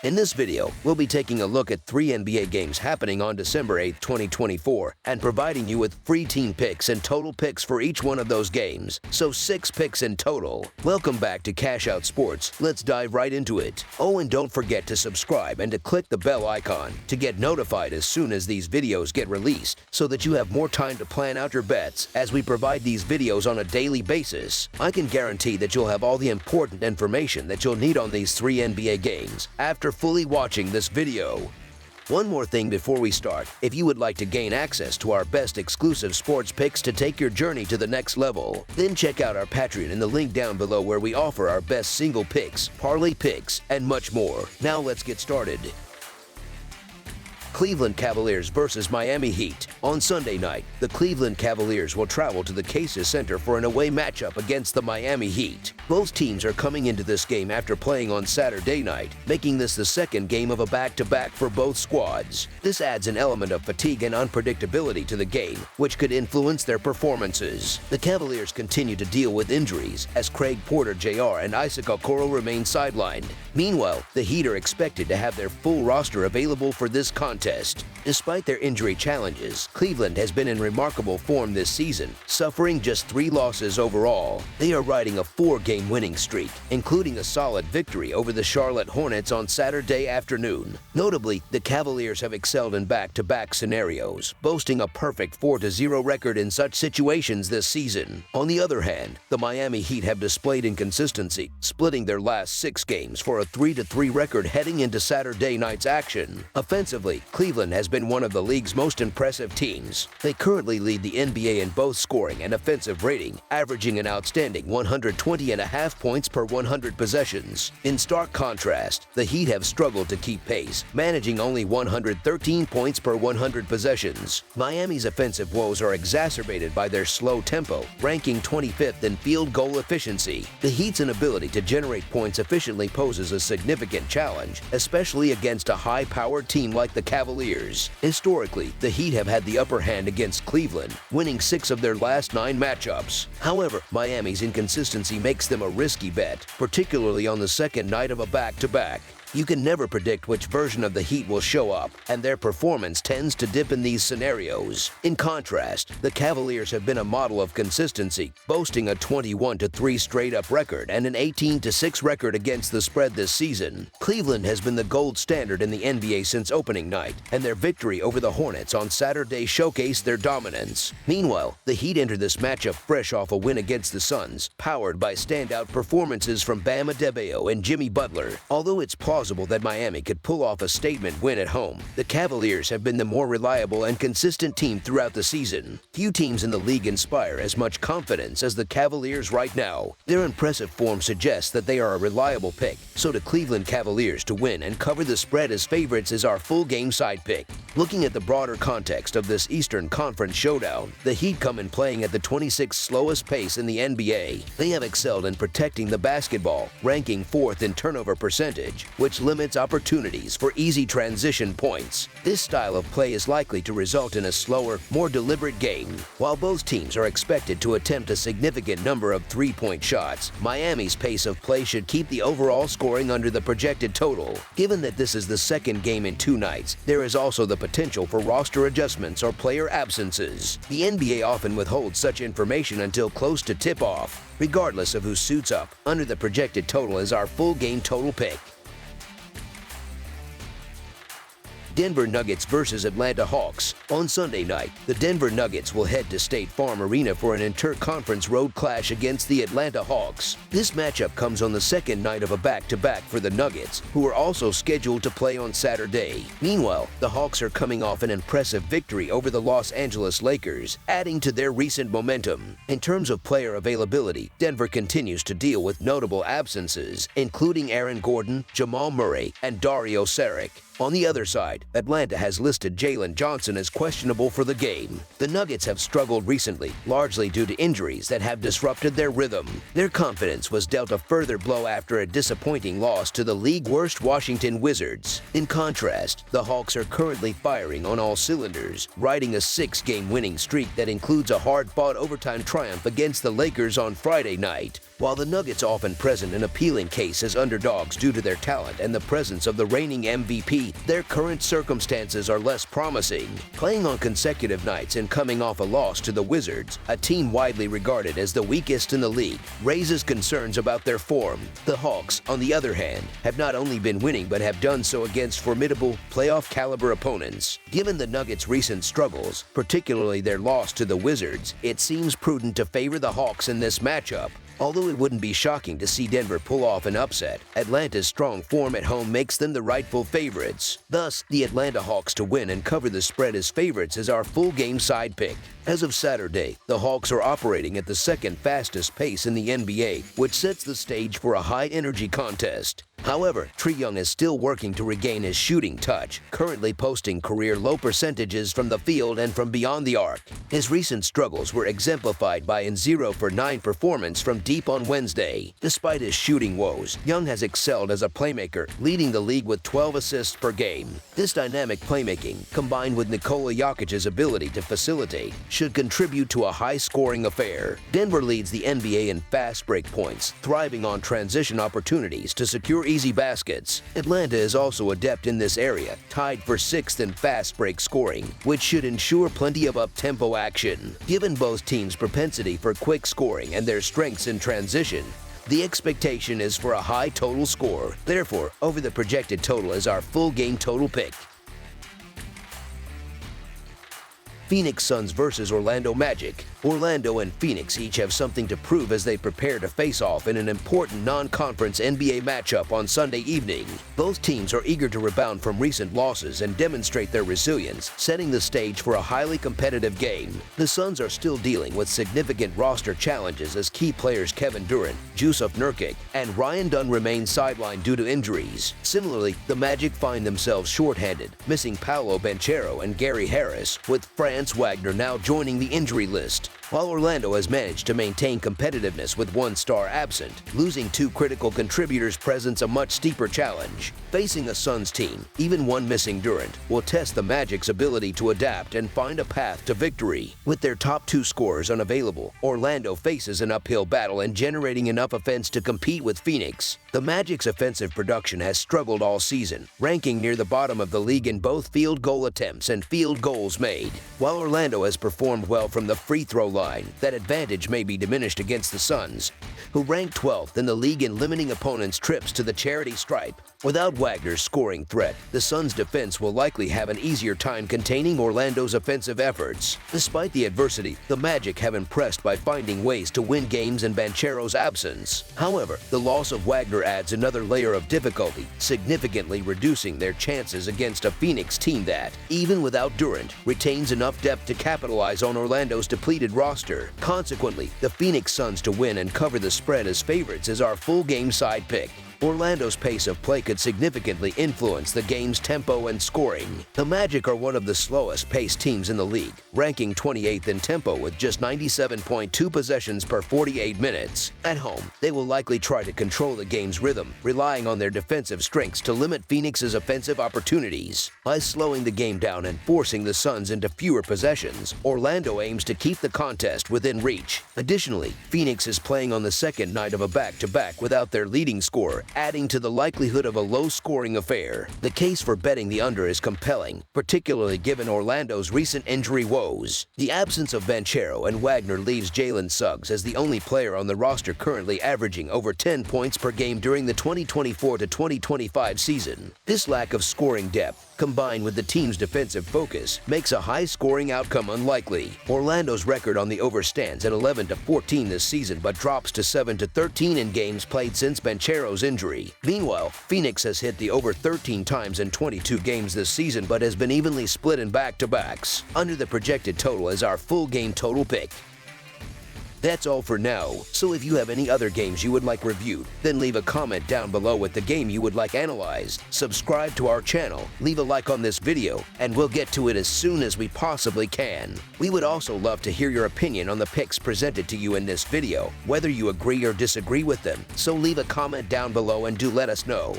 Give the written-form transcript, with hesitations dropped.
In this video, we'll be taking a look at 3 NBA games happening on December 8, 2024, and providing you with free team picks and total picks for each one of those games, so 6 picks in total. Welcome back to Cash Out Sports. Let's dive right into it. Oh, and don't forget to subscribe and to click the bell icon to get notified as soon as these videos get released, so that you have more time to plan out your bets as we provide these videos on a daily basis. I can guarantee that you'll have all the important information that you'll need on these 3 NBA games after fully watching this video. One more thing before we start. If you would like to gain access to our best exclusive sports picks to take your journey to the next level, then check out our Patreon in the link down below, where we offer our best single picks, parlay picks, and much more. Now let's get started. Cleveland Cavaliers versus Miami Heat. On Sunday night, the Cleveland Cavaliers will travel to the Cases Center for an away matchup against the Miami Heat. Both teams are coming into this game after playing on Saturday night, making this the second game of a back-to-back for both squads. This adds an element of fatigue and unpredictability to the game, which could influence their performances. The Cavaliers continue to deal with injuries as Craig Porter Jr. and Isaac Okoro remain sidelined. Meanwhile, the Heat are expected to have their full roster available for this contest. Despite their injury challenges, Cleveland has been in remarkable form this season, suffering just 3 losses overall. They are riding a 4-game winning streak, including a solid victory over the Charlotte Hornets on Saturday afternoon. Notably, the Cavaliers have excelled in back-to-back scenarios, boasting a perfect 4-0 record in such situations this season. On the other hand, the Miami Heat have displayed inconsistency, splitting their last 6 games for a 3-3 record heading into Saturday night's action. Offensively, Cleveland has been one of the league's most impressive teams. They currently lead the NBA in both scoring and offensive rating, averaging an outstanding 120.5 points per 100 possessions. In stark contrast, the Heat have struggled to keep pace, managing only 113 points per 100 possessions. Miami's offensive woes are exacerbated by their slow tempo, ranking 25th in field goal efficiency. The Heat's inability to generate points efficiently poses a significant challenge, especially against a high-powered team like the Cavaliers. Historically, the Heat have had the upper hand against Cleveland, winning 6 of their last 9 matchups. However, Miami's inconsistency makes them a risky bet, particularly on the second night of a back-to-back. You can never predict which version of the Heat will show up, and their performance tends to dip in these scenarios. In contrast, the Cavaliers have been a model of consistency, boasting a 21-3 straight-up record and an 18-6 record against the spread this season. Cleveland has been the gold standard in the NBA since opening night, and their victory over the Hornets on Saturday showcased their dominance. Meanwhile, the Heat enter this matchup fresh off a win against the Suns, powered by standout performances from Bam Adebayo and Jimmy Butler. Although it's plausible that Miami could pull off a statement win at home, the Cavaliers have been the more reliable and consistent team throughout the season. Few teams in the league inspire as much confidence as the Cavaliers right now. Their impressive form suggests that they are a reliable pick, so the Cleveland Cavaliers to win and cover the spread as favorites is our full game side pick. Looking at the broader context of this Eastern Conference showdown, the Heat come in playing at the 26th slowest pace in the NBA. They have excelled in protecting the basketball, ranking 4th in turnover percentage, which limits opportunities for easy transition points. This style of play is likely to result in a slower, more deliberate game. While both teams are expected to attempt a significant number of 3-point shots, Miami's pace of play should keep the overall scoring under the projected total. Given that this is the second game in 2 nights, there is also the potential for roster adjustments or player absences. The NBA often withholds such information until close to tip-off. Regardless of who suits up, under the projected total is our full game total pick. Denver Nuggets versus Atlanta Hawks. On Sunday night, the Denver Nuggets will head to State Farm Arena for an inter-conference road clash against the Atlanta Hawks. This matchup comes on the second night of a back-to-back for the Nuggets, who are also scheduled to play on Saturday. Meanwhile, the Hawks are coming off an impressive victory over the Los Angeles Lakers, adding to their recent momentum. In terms of player availability, Denver continues to deal with notable absences, including Aaron Gordon, Jamal Murray, and Dario Saric. On the other side, Atlanta has listed Jalen Johnson as questionable for the game. The Nuggets have struggled recently, largely due to injuries that have disrupted their rhythm. Their confidence was dealt a further blow after a disappointing loss to the league-worst Washington Wizards. In contrast, the Hawks are currently firing on all cylinders, riding a 6-game winning streak that includes a hard-fought overtime triumph against the Lakers on Friday night. While the Nuggets often present an appealing case as underdogs due to their talent and the presence of the reigning MVP, their current circumstances are less promising. Playing on consecutive nights and coming off a loss to the Wizards, a team widely regarded as the weakest in the league, raises concerns about their form. The Hawks, on the other hand, have not only been winning but have done so against formidable playoff-caliber opponents. Given the Nuggets' recent struggles, particularly their loss to the Wizards, it seems prudent to favor the Hawks in this matchup. Although it wouldn't be shocking to see Denver pull off an upset, Atlanta's strong form at home makes them the rightful favorites. Thus, the Atlanta Hawks to win and cover the spread as favorites is our full game side pick. As of Saturday, the Hawks are operating at the second fastest pace in the NBA, which sets the stage for a high-energy contest. However, Trae Young is still working to regain his shooting touch, currently posting career low percentages from the field and from beyond the arc. His recent struggles were exemplified by an 0-for-9 performance from deep on Wednesday. Despite his shooting woes, Young has excelled as a playmaker, leading the league with 12 assists per game. This dynamic playmaking, combined with Nikola Jokic's ability to facilitate, should contribute to a high-scoring affair. Denver leads the NBA in fast break points, thriving on transition opportunities to secure easy baskets. Atlanta is also adept in this area, tied for 6th in fast break scoring, which should ensure plenty of up-tempo action. Given both teams' propensity for quick scoring and their strengths in transition, the expectation is for a high total score. Therefore, over the projected total is our full game total pick. Phoenix Suns versus Orlando Magic. Orlando and Phoenix each have something to prove as they prepare to face off in an important non-conference NBA matchup on Sunday evening. Both teams are eager to rebound from recent losses and demonstrate their resilience, setting the stage for a highly competitive game. The Suns are still dealing with significant roster challenges as key players Kevin Durant, Jusuf Nurkic, and Ryan Dunn remain sidelined due to injuries. Similarly, the Magic find themselves shorthanded, missing Paolo Banchero and Gary Harris, with Franz Wagner now joining the injury list. While Orlando has managed to maintain competitiveness with one star absent, losing two critical contributors presents a much steeper challenge. Facing a Suns team, even one missing Durant, will test the Magic's ability to adapt and find a path to victory. With their top two scorers unavailable, Orlando faces an uphill battle in generating enough offense to compete with Phoenix. The Magic's offensive production has struggled all season, ranking near the bottom of the league in both field goal attempts and field goals made. While Orlando has performed well from the free throw line, that advantage may be diminished against the Suns, who rank 12th in the league in limiting opponents' trips to the charity stripe. Without Wagner's scoring threat, the Suns' defense will likely have an easier time containing Orlando's offensive efforts. Despite the adversity, the Magic have impressed by finding ways to win games in Banchero's absence. However, the loss of Wagner adds another layer of difficulty, significantly reducing their chances against a Phoenix team that, even without Durant, retains enough depth to capitalize on Orlando's depleted roster. Consequently, the Phoenix Suns to win and cover the spread as favorites is our full game side pick. Orlando's pace of play could significantly influence the game's tempo and scoring. The Magic are one of the slowest paced teams in the league, ranking 28th in tempo with just 97.2 possessions per 48 minutes. At home, they will likely try to control the game's rhythm, relying on their defensive strengths to limit Phoenix's offensive opportunities. By slowing the game down and forcing the Suns into fewer possessions, Orlando aims to keep the contest within reach. Additionally, Phoenix is playing on the second night of a back-to-back without their leading scorer, adding to the likelihood of a low-scoring affair. The case for betting the under is compelling, particularly given Orlando's recent injury woes. The absence of Banchero and Wagner leaves Jalen Suggs as the only player on the roster currently averaging over 10 points per game during the 2024-2025 season. This lack of scoring depth, combined with the team's defensive focus, makes a high-scoring outcome unlikely. Orlando's record on the over stands at 11-14 this season, but drops to 7-13 in games played since Banchero's injury. Meanwhile, Phoenix has hit the over 13 times in 22 games this season, but has been evenly split in back-to-backs. Under the projected total is our full game total pick. That's all for now, so if you have any other games you would like reviewed, then leave a comment down below with the game you would like analyzed. Subscribe to our channel, leave a like on this video, and we'll get to it as soon as we possibly can. We would also love to hear your opinion on the picks presented to you in this video, whether you agree or disagree with them, so leave a comment down below and do let us know.